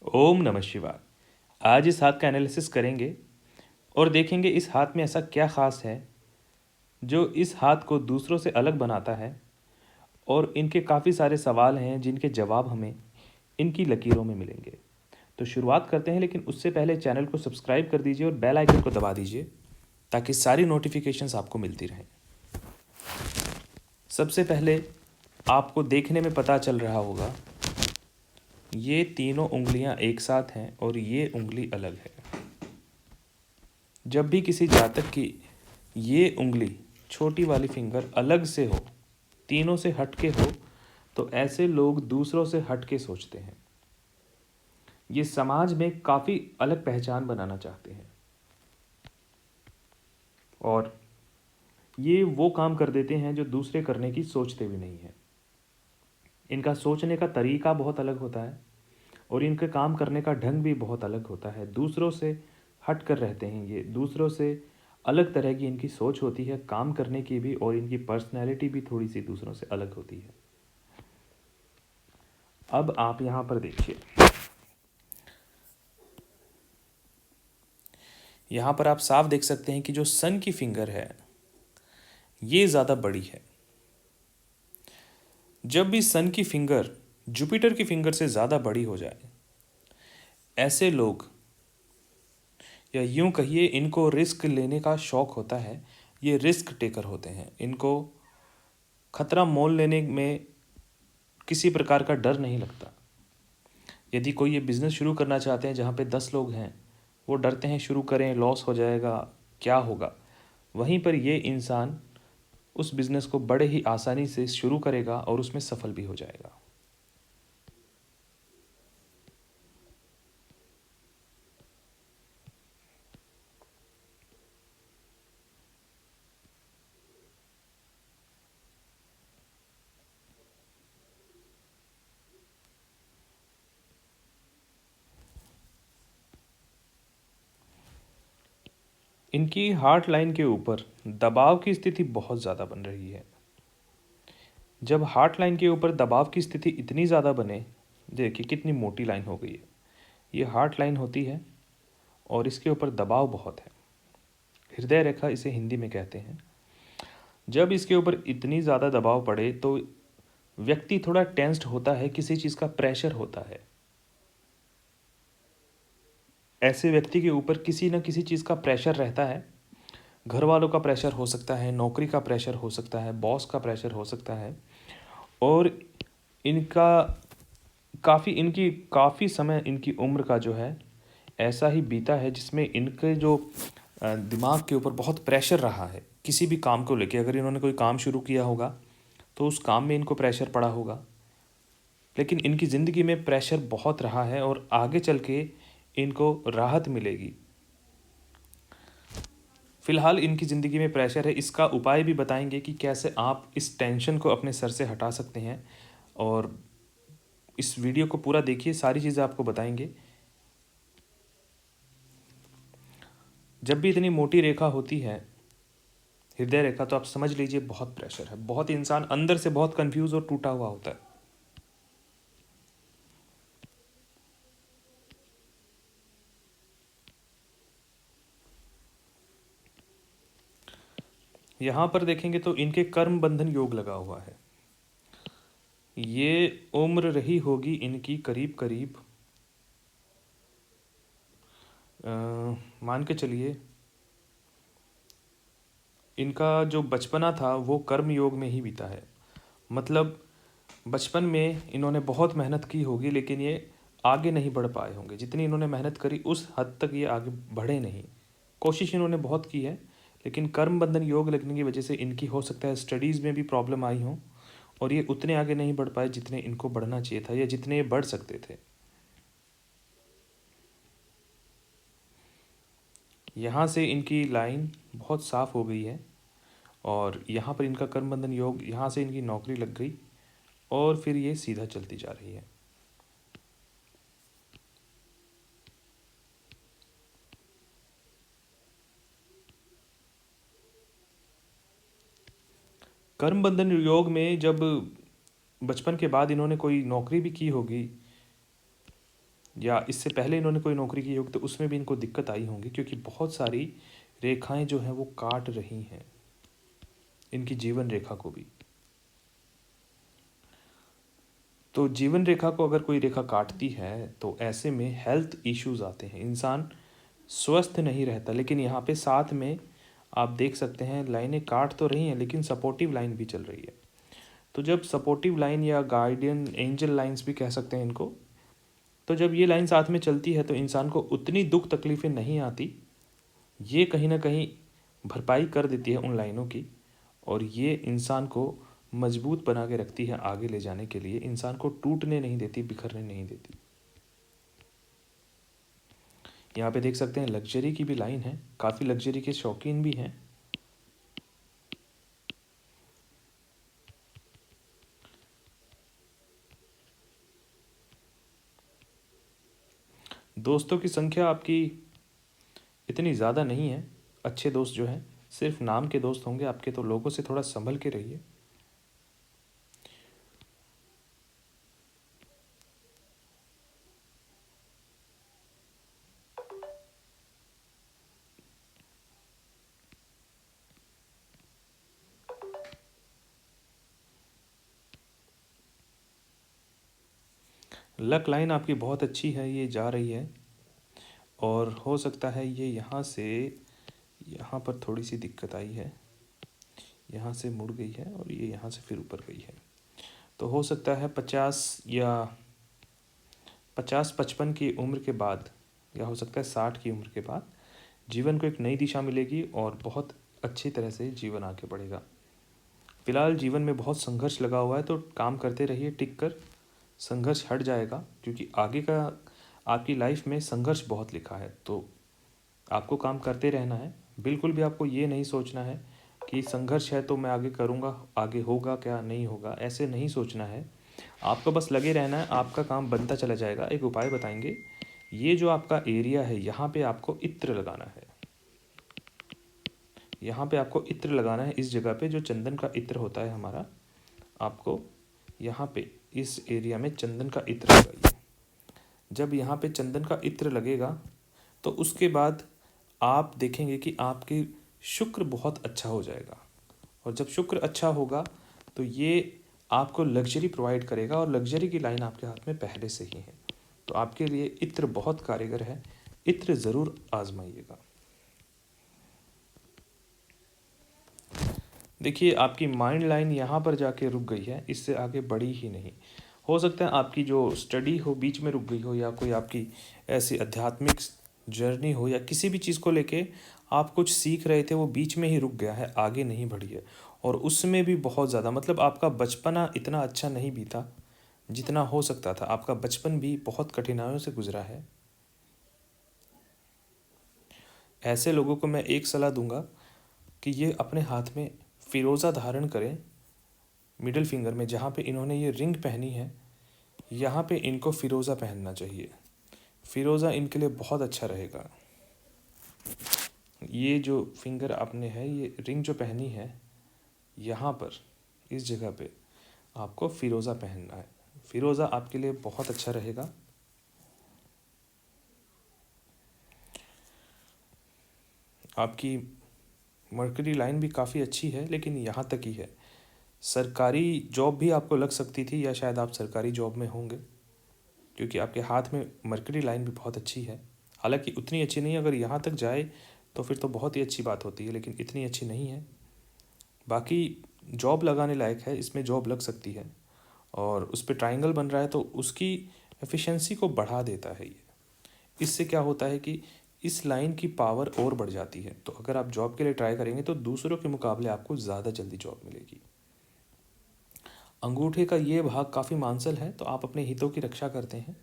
ओम नमः शिवाय। आज इस हाथ का एनालिसिस करेंगे और देखेंगे इस हाथ में ऐसा क्या खास है जो इस हाथ को दूसरों से अलग बनाता है। और इनके काफ़ी सारे सवाल हैं जिनके जवाब हमें इनकी लकीरों में मिलेंगे। तो शुरुआत करते हैं, लेकिन उससे पहले चैनल को सब्सक्राइब कर दीजिए और बेल आइकन को दबा दीजिए ताकि सारी नोटिफिकेशंस आपको मिलती रहें। सबसे पहले आपको देखने में पता चल रहा होगा ये तीनों उंगलियां एक साथ हैं और ये उंगली अलग है। जब भी किसी जातक की ये उंगली छोटी वाली फिंगर अलग से हो, तीनों से हटके हो, तो ऐसे लोग दूसरों से हटके सोचते हैं। ये समाज में काफ़ी अलग पहचान बनाना चाहते हैं और ये वो काम कर देते हैं जो दूसरे करने की सोचते भी नहीं हैं। इनका सोचने का तरीका बहुत अलग होता है और इनके काम करने का ढंग भी बहुत अलग होता है। दूसरों से हट कर रहते हैं, ये दूसरों से अलग तरह की इनकी सोच होती है काम करने की भी, और इनकी पर्सनैलिटी भी थोड़ी सी दूसरों से अलग होती है। अब आप यहाँ पर देखिए, यहाँ पर आप साफ देख सकते हैं कि जो सन की फिंगर है ये ज़्यादा बड़ी है। जब भी सन की फिंगर जुपिटर की फिंगर से ज़्यादा बड़ी हो जाए, ऐसे लोग, या यूं कहिए इनको रिस्क लेने का शौक होता है। ये रिस्क टेकर होते हैं। इनको खतरा मोल लेने में किसी प्रकार का डर नहीं लगता। यदि कोई ये बिज़नेस शुरू करना चाहते हैं जहाँ पे 10 लोग हैं, वो डरते हैं शुरू करें लॉस हो जाएगा, क्या होगा। वहीं पर ये इंसान उस बिज़नेस को बड़े ही आसानी से शुरू करेगा और उसमें सफल भी हो जाएगा। इनकी हार्ट लाइन के ऊपर दबाव की स्थिति बहुत ज़्यादा बन रही है। जब हार्ट लाइन के ऊपर दबाव की स्थिति इतनी ज़्यादा बने, देखिए कितनी मोटी लाइन हो गई है। ये हार्ट लाइन होती है और इसके ऊपर दबाव बहुत है। हृदय रेखा इसे हिंदी में कहते हैं। जब इसके ऊपर इतनी ज़्यादा दबाव पड़े तो व्यक्ति थोड़ा टेंस्ड होता है, किसी चीज़ का प्रेशर होता है। ऐसे व्यक्ति के ऊपर किसी न किसी चीज़ का प्रेशर रहता है। घर वालों का प्रेशर हो सकता है, नौकरी का प्रेशर हो सकता है, बॉस का प्रेशर हो सकता है। और इनका काफ़ी समय इनकी उम्र का जो है ऐसा ही बीता है जिसमें इनके जो दिमाग के ऊपर बहुत प्रेशर रहा है किसी भी काम को लेके। अगर इन्होंने कोई काम शुरू किया होगा तो उस काम में इनको प्रेशर पड़ा होगा, लेकिन इनकी ज़िंदगी में प्रेशर बहुत रहा है और आगे चल के इनको राहत मिलेगी। फ़िलहाल इनकी ज़िंदगी में प्रेशर है, इसका उपाय भी बताएंगे कि कैसे आप इस टेंशन को अपने सर से हटा सकते हैं। और इस वीडियो को पूरा देखिए, सारी चीज़ें आपको बताएंगे। जब भी इतनी मोटी रेखा होती है, हृदय रेखा, तो आप समझ लीजिए बहुत प्रेशर है। बहुत इंसान अंदर से बहुत कंफ्यूज और टूटा हुआ होता है। यहाँ पर देखेंगे तो इनके कर्म बंधन योग लगा हुआ है। ये उम्र रही होगी इनकी करीब करीब मान के चलिए इनका जो बचपना था वो कर्म योग में ही बीता है। मतलब बचपन में इन्होंने बहुत मेहनत की होगी, लेकिन ये आगे नहीं बढ़ पाए होंगे। जितनी इन्होंने मेहनत करी उस हद तक ये आगे बढ़े नहीं। कोशिश इन्होंने बहुत की है, लेकिन कर्म बंधन योग लगने की वजह से इनकी हो सकता है स्टडीज़ में भी प्रॉब्लम आई हो और ये उतने आगे नहीं बढ़ पाए जितने इनको बढ़ना चाहिए था या जितने ये बढ़ सकते थे। यहाँ से इनकी लाइन बहुत साफ हो गई है और यहाँ पर इनका कर्म बंधन योग, यहाँ से इनकी नौकरी लग गई और फिर ये सीधा चलती जा रही है। कर्म बंधन योग में जब बचपन के बाद इन्होंने कोई नौकरी भी की होगी, या इससे पहले इन्होंने कोई नौकरी की होगी तो उसमें भी इनको दिक्कत आई होंगी, क्योंकि बहुत सारी रेखाएं जो हैं वो काट रही हैं इनकी जीवन रेखा को भी। तो जीवन रेखा को अगर कोई रेखा काटती है तो ऐसे में हेल्थ इश्यूज आते हैं, इंसान स्वस्थ नहीं रहता। लेकिन यहाँ पे साथ में आप देख सकते हैं लाइनें काट तो रही हैं लेकिन सपोर्टिव लाइन भी चल रही है। तो जब सपोर्टिव लाइन या गार्डियन एंजल लाइंस भी कह सकते हैं इनको, तो जब ये लाइन साथ में चलती है तो इंसान को उतनी दुख तकलीफ़ें नहीं आती। ये कहीं ना कहीं भरपाई कर देती है उन लाइनों की, और ये इंसान को मजबूत बना के रखती है आगे ले जाने के लिए, इंसान को टूटने नहीं देती, बिखरने नहीं देती। यहाँ पे देख सकते हैं लग्जरी की भी लाइन है, काफ़ी लग्जरी के शौकीन भी हैं। दोस्तों की संख्या आपकी इतनी ज़्यादा नहीं है, अच्छे दोस्त जो हैं सिर्फ नाम के दोस्त होंगे आपके, तो लोगों से थोड़ा संभल के रहिए। लक लाइन आपकी बहुत अच्छी है, ये जा रही है, और हो सकता है ये यहाँ से यहाँ पर थोड़ी सी दिक्कत आई है, यहाँ से मुड़ गई है और ये यहाँ से फिर ऊपर गई है। तो हो सकता है 50 या 50-55 की उम्र के बाद, या हो सकता है 60 की उम्र के बाद जीवन को एक नई दिशा मिलेगी और बहुत अच्छी तरह से जीवन आगे बढ़ेगा। फिलहाल जीवन में बहुत संघर्ष लगा हुआ है, तो काम करते रहिए टिक कर, संघर्ष हट जाएगा, क्योंकि आगे का आपकी लाइफ में संघर्ष बहुत लिखा है। तो आपको काम करते रहना है, बिल्कुल भी आपको ये नहीं सोचना है कि संघर्ष है तो मैं आगे करूँगा, आगे होगा क्या नहीं होगा, ऐसे नहीं सोचना है। आपको बस लगे रहना है, आपका काम बनता चला जाएगा। एक उपाय बताएंगे, ये जो आपका एरिया है यहाँ पे आपको इत्र लगाना है, यहाँ पे आपको इत्र लगाना है, इस जगह पे जो चंदन का इत्र होता है हमारा, आपको यहाँ पे इस एरिया में चंदन का इत्र लगाइए। जब यहाँ पे चंदन का इत्र लगेगा तो उसके बाद आप देखेंगे कि आपके शुक्र बहुत अच्छा हो जाएगा, और जब शुक्र अच्छा होगा तो ये आपको लग्जरी प्रोवाइड करेगा, और लग्जरी की लाइन आपके हाथ में पहले से ही है। तो आपके लिए इत्र बहुत कारगर है, इत्र ज़रूर आजमाइएगा। देखिए आपकी माइंड लाइन यहाँ पर जाके रुक गई है, इससे आगे बढ़ी ही नहीं। हो सकता है आपकी जो स्टडी हो बीच में रुक गई हो, या कोई आपकी ऐसी आध्यात्मिक जर्नी हो, या किसी भी चीज़ को लेके आप कुछ सीख रहे थे वो बीच में ही रुक गया है, आगे नहीं बढ़ी है। और उसमें भी बहुत ज़्यादा, मतलब आपका बचपना इतना अच्छा नहीं बीता जितना हो सकता था, आपका बचपन भी बहुत कठिनाइयों से गुजरा है। ऐसे लोगों को मैं एक सलाह दूंगा कि ये अपने हाथ में फ़िरोज़ा धारण करें, मिडिल फिंगर में जहाँ पे इन्होंने ये रिंग पहनी है, यहाँ पे इनको फ़िरोज़ा पहनना चाहिए। फ़िरोज़ा इनके लिए बहुत अच्छा रहेगा। ये जो फिंगर आपने है, ये रिंग जो पहनी है, यहाँ पर इस जगह पे आपको फ़िरोज़ा पहनना है। फ़िरोज़ा आपके लिए बहुत अच्छा रहेगा। आपकी मर्करी लाइन भी काफ़ी अच्छी है, लेकिन यहाँ तक ही है। सरकारी जॉब भी आपको लग सकती थी, या शायद आप सरकारी जॉब में होंगे, क्योंकि आपके हाथ में मर्करी लाइन भी बहुत अच्छी है। हालांकि उतनी अच्छी नहीं, अगर यहाँ तक जाए तो फिर तो बहुत ही अच्छी बात होती है, लेकिन इतनी अच्छी नहीं है। बाकी जॉब लगाने लायक है, इसमें जॉब लग सकती है, और उस पर ट्रायंगल बन रहा है तो उसकी एफिशिएंसी को बढ़ा देता है ये। इससे क्या होता है कि इस लाइन की पावर और बढ़ जाती है, तो अगर आप जॉब के लिए ट्राई करेंगे तो दूसरों के मुकाबले आपको ज़्यादा जल्दी जॉब मिलेगी। अंगूठे का ये भाग काफ़ी मांसल है, तो आप अपने हितों की रक्षा करते हैं,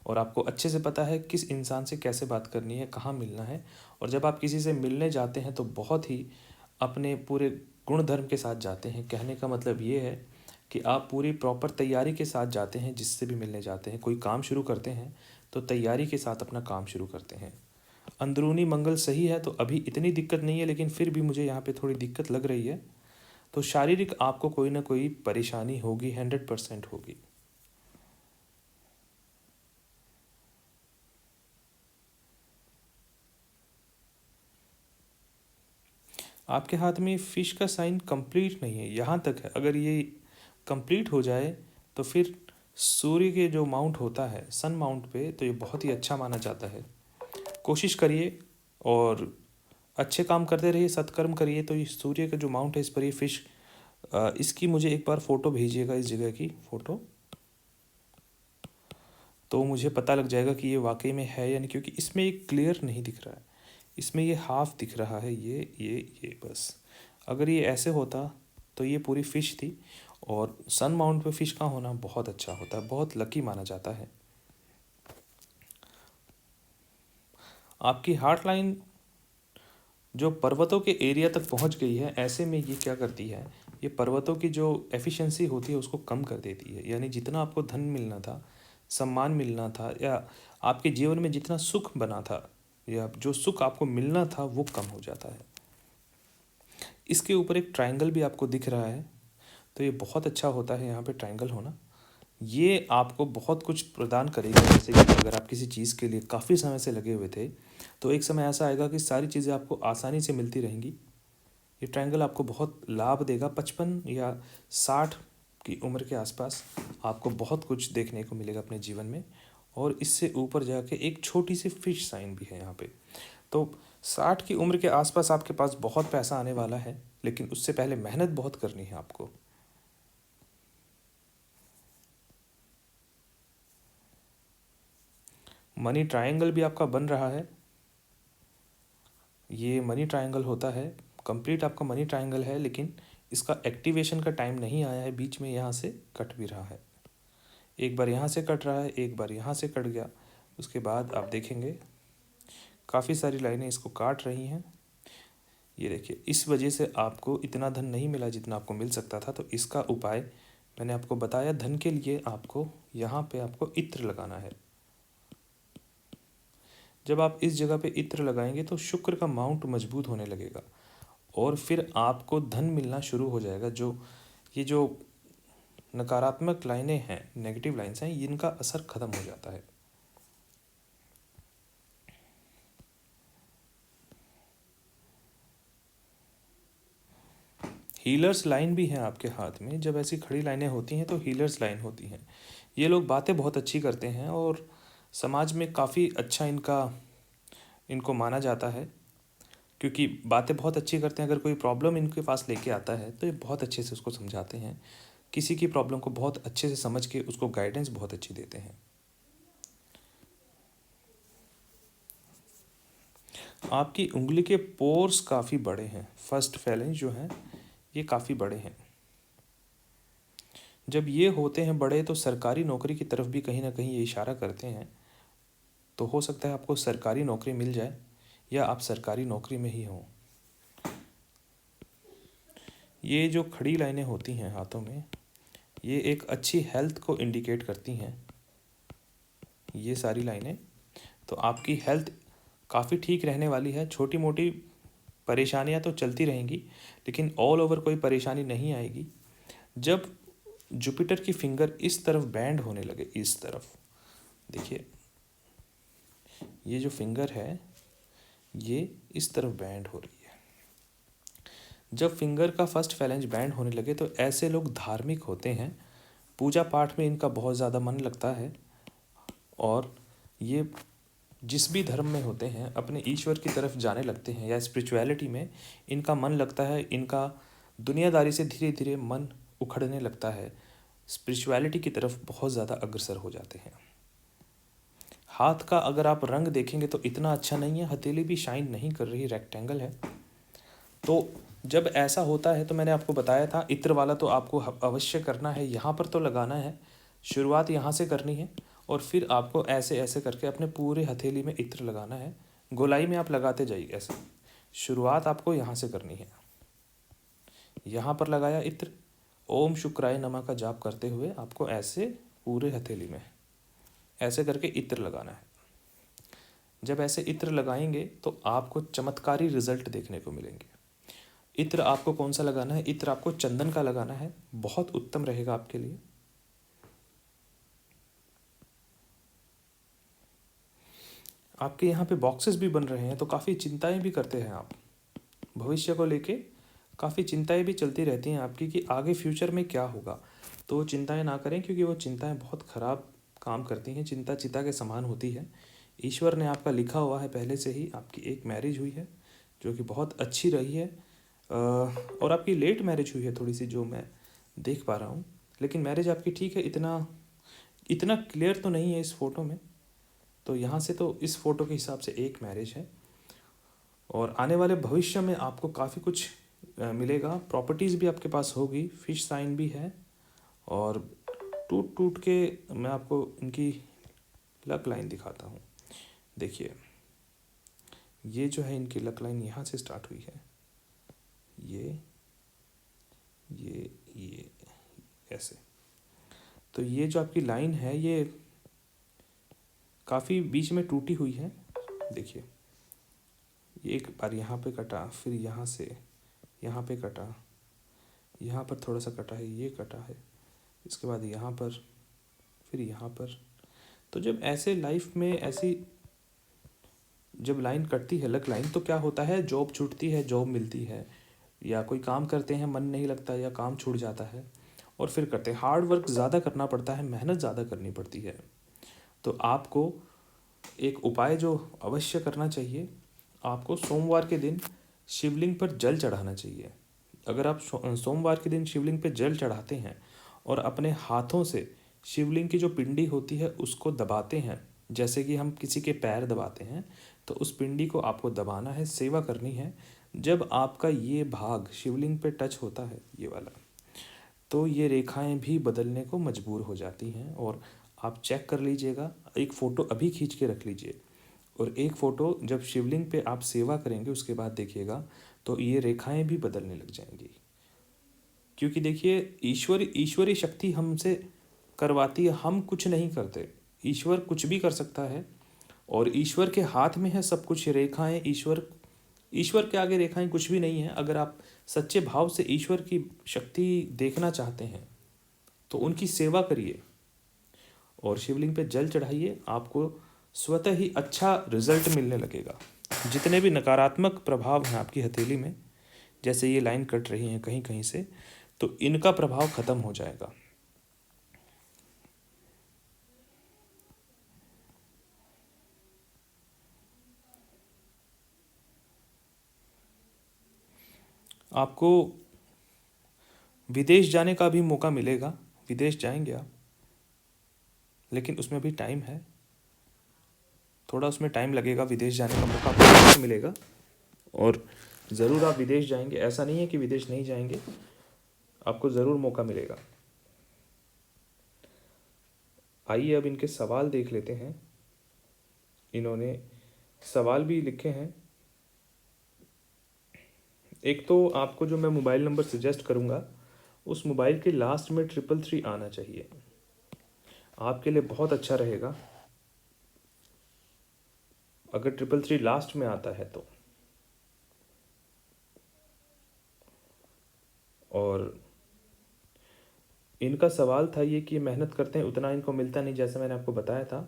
और आपको अच्छे से पता है किस इंसान से कैसे बात करनी है, कहाँ मिलना है। और जब आप किसी से मिलने जाते हैं तो बहुत ही अपने पूरे गुण धर्म के साथ जाते हैं। कहने का मतलब ये है कि आप पूरी प्रॉपर तैयारी के साथ जाते हैं, जिससे भी मिलने जाते हैं। कोई काम शुरू करते हैं तो तैयारी के साथ अपना काम शुरू करते हैं। अंदरूनी मंगल सही है तो अभी इतनी दिक्कत नहीं है, लेकिन फिर भी मुझे यहाँ पे थोड़ी दिक्कत लग रही है। तो शारीरिक आपको कोई ना कोई परेशानी होगी, 100% होगी। आपके हाथ में फिश का साइन कंप्लीट नहीं है, यहाँ तक है। अगर ये कंप्लीट हो जाए तो फिर सूर्य के जो माउंट होता है सन माउंट पे, तो ये बहुत ही अच्छा माना जाता है। कोशिश करिए और अच्छे काम करते रहिए, सत्कर्म करिए, तो ये सूर्य का जो माउंट है इस पर ये फिश, इसकी मुझे एक बार फ़ोटो भेजिएगा, इस जगह की फ़ोटो, तो मुझे पता लग जाएगा कि ये वाकई में है या नहीं, क्योंकि इसमें एक क्लियर नहीं दिख रहा है, इसमें ये हाफ दिख रहा है, ये बस। अगर ये ऐसे होता तो ये पूरी फ़िश थी। और सन माउंट पे फ़िश का होना बहुत अच्छा होता है, बहुत लकी माना जाता है। आपकी हार्ट लाइन जो पर्वतों के एरिया तक पहुंच गई है, ऐसे में ये क्या करती है, ये पर्वतों की जो एफिशिएंसी होती है उसको कम कर देती है। यानी जितना आपको धन मिलना था, सम्मान मिलना था, या आपके जीवन में जितना सुख बना था, या जो सुख आपको मिलना था, वो कम हो जाता है। इसके ऊपर एक ट्रायंगल भी आपको दिख रहा है, तो ये बहुत अच्छा होता है यहाँ पे ट्रायंगल होना। ये आपको बहुत कुछ प्रदान करेगा। जैसे कि अगर आप किसी चीज़ के लिए काफ़ी समय से लगे हुए थे, तो एक समय ऐसा आएगा कि सारी चीज़ें आपको आसानी से मिलती रहेंगी। ये ट्रायंगल आपको बहुत लाभ देगा। 55 या 60 की उम्र के आसपास आपको बहुत कुछ देखने को मिलेगा अपने जीवन में। और इससे ऊपर जाके एक छोटी सी फिश साइन भी है यहाँ पे। तो 60 की उम्र के आसपास आपके पास बहुत पैसा आने वाला है, लेकिन उससे पहले मेहनत बहुत करनी है आपको। मनी ट्रायंगल भी आपका बन रहा है। ये मनी ट्रायंगल होता है, कंप्लीट आपका मनी ट्रायंगल है, लेकिन इसका एक्टिवेशन का टाइम नहीं आया है। बीच में यहाँ से कट भी रहा है, एक बार यहाँ से कट रहा है, एक बार यहाँ से कट गया। उसके बाद आप देखेंगे काफ़ी सारी लाइनें इसको काट रही हैं। ये देखिए, इस वजह से आपको इतना धन नहीं मिला जितना आपको मिल सकता था। तो इसका उपाय मैंने आपको बताया। धन के लिए आपको यहाँ पे आपको इत्र लगाना है। जब आप इस जगह पे इत्र लगाएंगे तो शुक्र का माउंट मजबूत होने लगेगा, और फिर आपको धन मिलना शुरू हो जाएगा। ये जो नकारात्मक लाइनें हैं, नेगेटिव लाइन्स हैं, इनका असर खत्म हो जाता है। हीलर्स लाइन भी है आपके हाथ में। जब ऐसी खड़ी लाइनें होती हैं तो हीलर्स लाइन होती हैं। ये लोग बातें बहुत अच्छी करते हैं और समाज में काफ़ी अच्छा इनको माना जाता है, क्योंकि बातें बहुत अच्छी करते हैं। अगर कोई प्रॉब्लम इनके पास लेके आता है तो ये बहुत अच्छे से उसको समझाते हैं। किसी की प्रॉब्लम को बहुत अच्छे से समझ के उसको गाइडेंस बहुत अच्छी देते हैं। आपकी उंगली के पोर्स काफ़ी बड़े हैं, फर्स्ट फैलेंज जो हैं ये काफ़ी बड़े हैं। जब ये होते हैं बड़े तो सरकारी नौकरी की तरफ भी कहीं ना कहीं ये इशारा करते हैं। तो हो सकता है आपको सरकारी नौकरी मिल जाए, या आप सरकारी नौकरी में ही हों। ये जो खड़ी लाइनें होती हैं हाथों में, ये एक अच्छी हेल्थ को इंडिकेट करती हैं। ये सारी लाइनें, तो आपकी हेल्थ काफ़ी ठीक रहने वाली है। छोटी मोटी परेशानियां तो चलती रहेंगी, लेकिन ऑल ओवर कोई परेशानी नहीं आएगी। जब जुपिटर की फिंगर इस तरफ बैंड होने लगे, इस तरफ देखिए, ये जो फिंगर है ये इस तरफ बैंड हो रही है। जब फिंगर का फर्स्ट फैलेंज बैंड होने लगे तो ऐसे लोग धार्मिक होते हैं। पूजा पाठ में इनका बहुत ज़्यादा मन लगता है, और ये जिस भी धर्म में होते हैं अपने ईश्वर की तरफ जाने लगते हैं, या स्पिरिचुअलिटी में इनका मन लगता है। इनका दुनियादारी से धीरे धीरे मन उखड़ने लगता है, स्पिरिचुअलिटी की तरफ बहुत ज़्यादा अग्रसर हो जाते हैं। हाथ का अगर आप रंग देखेंगे तो इतना अच्छा नहीं है, हथेली भी शाइन नहीं कर रही, रेक्टेंगल है। तो जब ऐसा होता है तो मैंने आपको बताया था, इत्र वाला तो आपको अवश्य करना है, यहाँ पर तो लगाना है। शुरुआत यहाँ से करनी है, और फिर आपको ऐसे ऐसे करके अपने पूरे हथेली में इत्र लगाना है। गोलाई में आप लगाते जाइए ऐसे। शुरुआत आपको यहाँ से करनी है। यहाँ पर लगाया इत्र, ओम शुक्राय नमः का जाप करते हुए आपको ऐसे पूरे हथेली में ऐसे करके इत्र लगाना है। जब ऐसे इत्र लगाएंगे तो आपको चमत्कारी रिजल्ट देखने को मिलेंगे। इत्र आपको कौन सा लगाना है? इत्र आपको चंदन का लगाना है, बहुत उत्तम रहेगा आपके लिए। आपके यहाँ पे बॉक्सेस भी बन रहे हैं, तो काफ़ी चिंताएं भी करते हैं आप। भविष्य को लेके काफ़ी चिंताएं भी चलती रहती हैं आपकी कि आगे फ्यूचर में क्या होगा। तो वो चिंताएं ना करें, क्योंकि वो चिंताएं बहुत ख़राब काम करती हैं। चिंता चिता के समान होती है। ईश्वर ने आपका लिखा हुआ है पहले से ही। आपकी एक मैरिज हुई है जो कि बहुत अच्छी रही है, और आपकी लेट मैरिज हुई है थोड़ी सी, जो मैं देख पा रहा हूँ। लेकिन मैरिज आपकी ठीक है। इतना इतना क्लियर तो नहीं है इस फ़ोटो में। तो यहाँ से तो इस फ़ोटो के हिसाब से एक मैरिज है। और आने वाले भविष्य में आपको काफ़ी कुछ मिलेगा। प्रॉपर्टीज़ भी आपके पास होगी, फिश साइन भी है। और टूट टूट के मैं आपको इनकी लक लाइन दिखाता हूँ। देखिए, ये जो है इनकी लक लाइन यहाँ से स्टार्ट हुई है। ये ऐसे। तो ये जो आपकी लाइन है ये काफ़ी बीच में टूटी हुई है। देखिए, ये एक बार यहाँ पे कटा, फिर यहाँ से यहाँ पे कटा, यहाँ पर थोड़ा सा कटा है, ये कटा है, इसके बाद यहाँ पर, फिर यहाँ पर। तो जब ऐसे लाइफ में ऐसी जब लाइन कटती है लक लाइन, तो क्या होता है, जॉब छूटती है, जॉब मिलती है, या कोई काम करते हैं मन नहीं लगता, या काम छूट जाता है, और फिर करते हैं। हार्ड वर्क ज़्यादा करना पड़ता है, मेहनत ज़्यादा करनी पड़ती है। तो आपको एक उपाय जो अवश्य करना चाहिए, आपको सोमवार के दिन शिवलिंग पर जल चढ़ाना चाहिए। अगर आप सोमवार के दिन शिवलिंग पर जल चढ़ाते हैं और अपने हाथों से शिवलिंग की जो पिंडी होती है उसको दबाते हैं, जैसे कि हम किसी के पैर दबाते हैं, तो उस पिंडी को आपको दबाना है, सेवा करनी है। जब आपका ये भाग शिवलिंग पे टच होता है, ये वाला, तो ये रेखाएं भी बदलने को मजबूर हो जाती हैं। और आप चेक कर लीजिएगा, एक फ़ोटो अभी खींच के रख लीजिए, और एक फ़ोटो जब शिवलिंग पे आप सेवा करेंगे उसके बाद देखिएगा, तो ये रेखाएं भी बदलने लग जाएंगी। क्योंकि देखिए, ईश्वरी शक्ति हमसे करवाती है, हम कुछ नहीं करते। ईश्वर कुछ भी कर सकता है, और ईश्वर के हाथ में है सब कुछ। रेखाएं ईश्वर के आगे रेखाएं कुछ भी नहीं है। अगर आप सच्चे भाव से ईश्वर की शक्ति देखना चाहते हैं तो उनकी सेवा करिए और शिवलिंग पे जल चढ़ाइए। आपको स्वतः ही अच्छा रिजल्ट मिलने लगेगा। जितने भी नकारात्मक प्रभाव हैं आपकी हथेली में, जैसे ये लाइन कट रही हैं कहीं कहीं से, तो इनका प्रभाव खत्म हो जाएगा। आपको विदेश जाने का भी मौका मिलेगा। विदेश जाएंगे आप, लेकिन उसमें भी टाइम है, थोड़ा उसमें टाइम लगेगा। विदेश जाने का मौका आपको मिलेगा, और ज़रूर आप विदेश जाएंगे। ऐसा नहीं है कि विदेश नहीं जाएंगे, आपको ज़रूर मौका मिलेगा। आइए अब इनके सवाल देख लेते हैं। इन्होंने सवाल भी लिखे हैं। एक तो आपको जो मैं मोबाइल नंबर सजेस्ट करूँगा, उस मोबाइल के लास्ट में 333 आना चाहिए, आपके लिए बहुत अच्छा रहेगा अगर 333 लास्ट में आता है तो। और इनका सवाल था ये कि मेहनत करते हैं उतना इनको मिलता नहीं, जैसे मैंने आपको बताया था।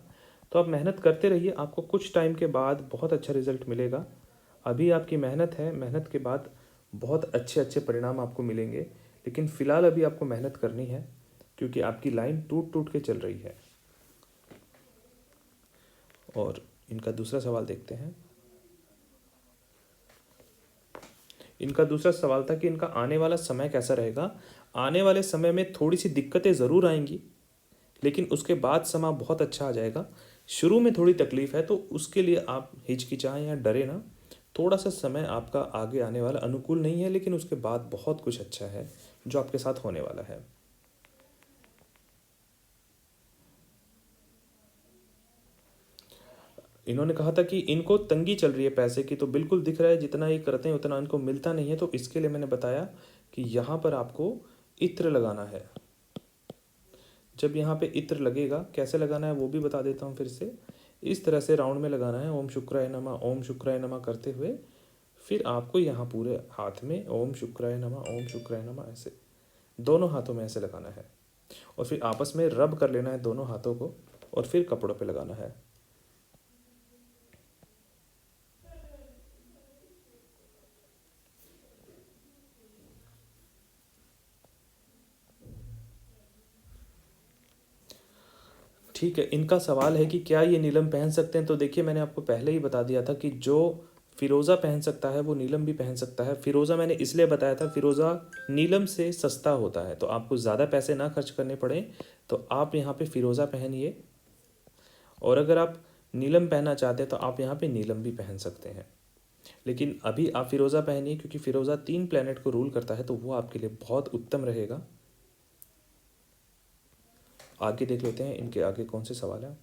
तो आप मेहनत करते रहिए, आपको कुछ टाइम के बाद बहुत अच्छा रिजल्ट मिलेगा। अभी आपकी मेहनत है, मेहनत के बाद बहुत अच्छे अच्छे परिणाम आपको मिलेंगे। लेकिन फ़िलहाल अभी आपको मेहनत करनी है, क्योंकि आपकी लाइन टूट टूट के चल रही है। और इनका दूसरा सवाल देखते हैं। इनका दूसरा सवाल था कि इनका आने वाला समय कैसा रहेगा। आने वाले समय में थोड़ी सी दिक्कतें ज़रूर आएंगी, लेकिन उसके बाद समय बहुत अच्छा आ जाएगा। शुरू में थोड़ी तकलीफ है, तो उसके लिए आप हिचकिचाएं या डरे ना। थोड़ा सा समय आपका आगे आने वाला अनुकूल नहीं है, लेकिन उसके बाद बहुत कुछ अच्छा है जो आपके साथ होने वाला है। इन्होंने कहा था कि इनको तंगी चल रही है पैसे की, तो बिल्कुल दिख रहा है जितना ये करते हैं उतना इनको मिलता नहीं है। तो इसके लिए मैंने बताया कि यहाँ पर आपको इत्र लगाना है। जब यहाँ पे इत्र लगेगा, कैसे लगाना है वो भी बता देता हूँ फिर से। इस तरह से राउंड में लगाना है, ओम शुक्राय नमः, ओम शुक्राय नमः करते हुए। फिर आपको यहाँ पूरे हाथ में ओम शुक्राय नमः, ओम शुक्राय नमः ऐसे दोनों हाथों में ऐसे लगाना है। और फिर आपस में रब कर लेना है दोनों हाथों को, और फिर कपड़ों पे लगाना है। ठीक है, इनका सवाल है कि क्या ये नीलम पहन सकते हैं। तो देखिए, मैंने आपको पहले ही बता दिया था कि जो फ़िरोज़ा पहन सकता है वो नीलम भी पहन सकता है। फ़िरोज़ा मैंने इसलिए बताया था, फ़िरोज़ा नीलम से सस्ता होता है, तो आपको ज़्यादा पैसे ना खर्च करने पड़े, तो आप यहाँ पे फ़िरोज़ा पहनिए। और अगर आप नीलम पहनना चाहते हैं तो आप यहाँ पे नीलम भी पहन सकते हैं, लेकिन अभी आप फ़िरोज़ा पहनिए, क्योंकि फ़िरोज़ा 3 प्लैनेट को रूल करता है, तो वो आपके लिए बहुत उत्तम रहेगा। आगे देख लेते हैं इनके आगे कौन से सवाल हैं।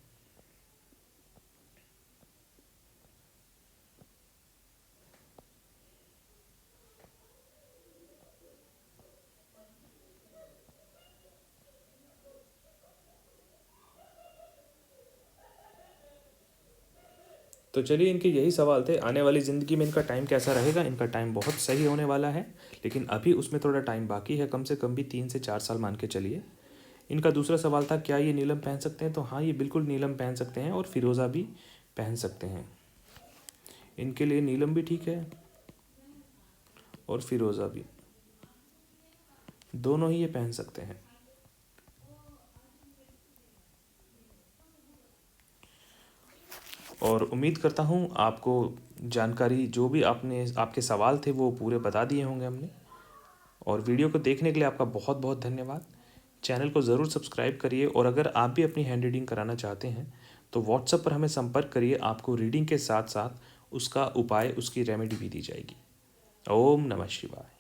तो चलिए, इनके यही सवाल थे, आने वाली ज़िंदगी में इनका टाइम कैसा रहेगा। इनका टाइम बहुत सही होने वाला है, लेकिन अभी उसमें थोड़ा टाइम बाकी है, कम से कम भी 3 से 4 साल मान के चलिए। इनका दूसरा सवाल था, क्या ये नीलम पहन सकते हैं। तो हाँ, ये बिल्कुल नीलम पहन सकते हैं और फ़िरोज़ा भी पहन सकते हैं। इनके लिए नीलम भी ठीक है और फ़िरोज़ा भी, दोनों ही ये पहन सकते हैं। और उम्मीद करता हूँ आपको जानकारी, जो भी आपने आपके सवाल थे वो पूरे बता दिए होंगे हमने। और वीडियो को देखने के लिए आपका बहुत बहुत धन्यवाद। चैनल को ज़रूर सब्सक्राइब करिए, और अगर आप भी अपनी हैंड रीडिंग कराना चाहते हैं तो व्हाट्सएप पर हमें संपर्क करिए। आपको रीडिंग के साथ साथ उसका उपाय, उसकी रेमेडी भी दी जाएगी। ओम नमः शिवाय।